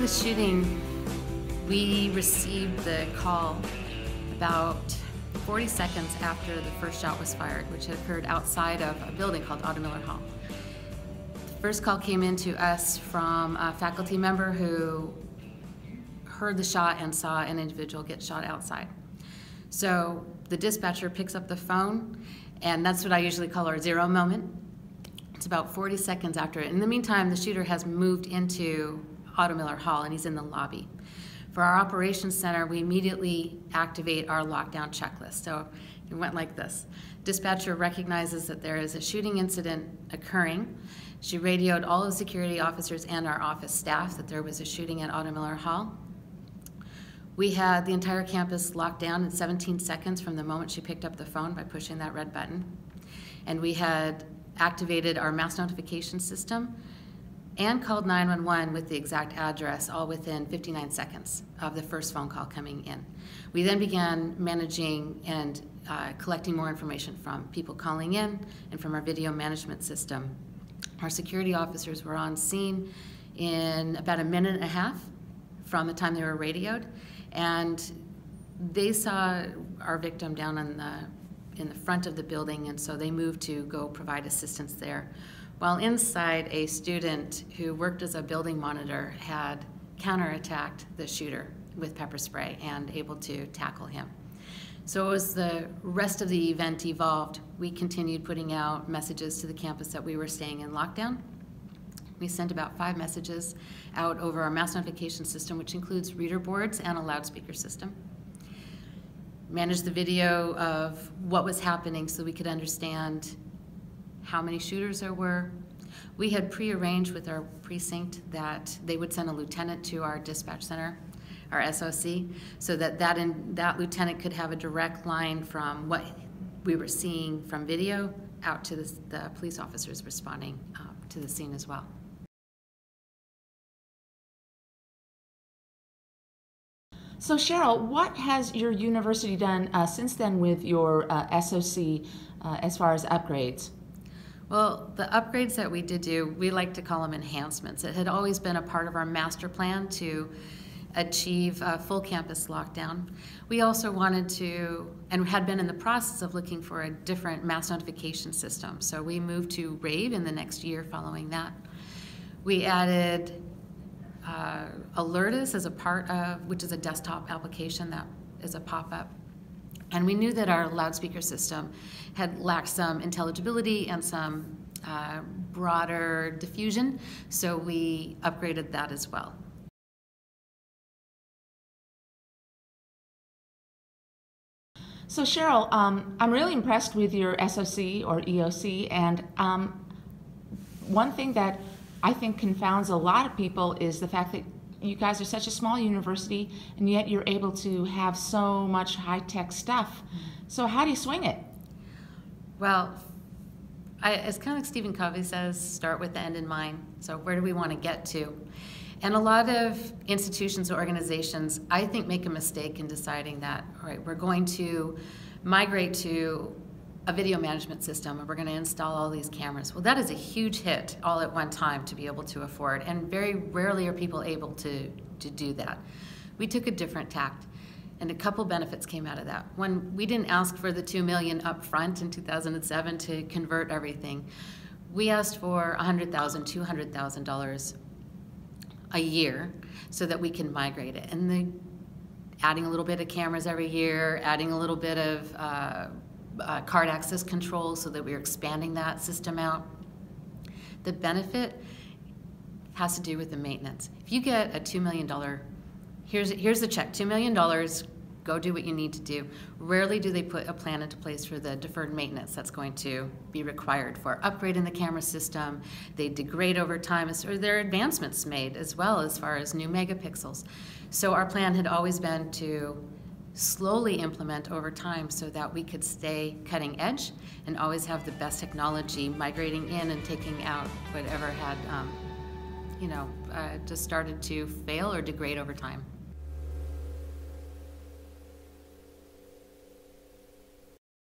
of the shooting, we received the call about 40 seconds after the first shot was fired, which had occurred outside of a building called Otto Miller Hall. The first call came in to us from a faculty member who heard the shot and saw an individual get shot outside. So the dispatcher picks up the phone, and that's what I usually call our zero moment. It's about 40 seconds after it. In the meantime, the shooter has moved into Otto Miller Hall, and he's in the lobby. For our operations center, we immediately activate our lockdown checklist. So it went like this. Dispatcher recognizes that there is a shooting incident occurring. She radioed all of the security officers and our office staff that there was a shooting at Otto Miller Hall. We had the entire campus locked down in 17 seconds from the moment she picked up the phone by pushing that red button. And we had activated our mass notification system and called 911 with the exact address, all within 59 seconds of the first phone call coming in. We then began managing and collecting more information from people calling in and from our video management system. Our security officers were on scene in about a minute and a half from the time they were radioed, and they saw our victim down in the front of the building, and so they moved to go provide assistance there. While inside, a student who worked as a building monitor had counterattacked the shooter with pepper spray and able to tackle him. So as the rest of the event evolved, we continued putting out messages to the campus that we were staying in lockdown. We sent about 5 messages out over our mass notification system, which includes reader boards and a loudspeaker system. Managed the video of what was happening so we could understand how many shooters there were. We had pre-arranged with our precinct that they would send a lieutenant to our dispatch center, our SOC, so that lieutenant could have a direct line from what we were seeing from video out to the police officers responding to the scene as well. So Cheryl, what has your university done since then with your SOC as far as upgrades? Well, the upgrades that we did do, we like to call them enhancements. It had always been a part of our master plan to achieve full campus lockdown. We also wanted to, and had been in the process of looking for a different mass notification system. So we moved to Rave in the next year following that. We added Alertus as a part of, which is a desktop application that is a pop-up. And we knew that our loudspeaker system had lacked some intelligibility and some broader diffusion, so we upgraded that as well. So Cheryl, I'm really impressed with your SOC or EOC, and one thing that I think confounds a lot of people is the fact that you guys are such a small university, and yet you're able to have so much high-tech stuff. So how do you swing it? Well, it's kind of like Stephen Covey says, start with the end in mind. So where do we want to get to? And a lot of institutions or organizations, I think, make a mistake in deciding that, all right, we're going to migrate to a video management system and we're going to install all these cameras. Well, that is a huge hit all at one time to be able to afford, and very rarely are people able to do that. We took a different tact, and a couple benefits came out of that. One, we didn't ask for the $2 million up front in 2007 to convert everything. We asked for $100,000, $200,000 a year so that we can migrate it. And adding a little bit of cameras every year, adding a little bit of card access control so that we're expanding that system out. The benefit has to do with the maintenance. If you get a $2 million, here's the check, $2 million, go do what you need to do. Rarely do they put a plan into place for the deferred maintenance that's going to be required for upgrading the camera system. They degrade over time, or there are advancements made as well as far as new megapixels. So our plan had always been to slowly implement over time so that we could stay cutting edge and always have the best technology migrating in and taking out whatever had just started to fail or degrade over time.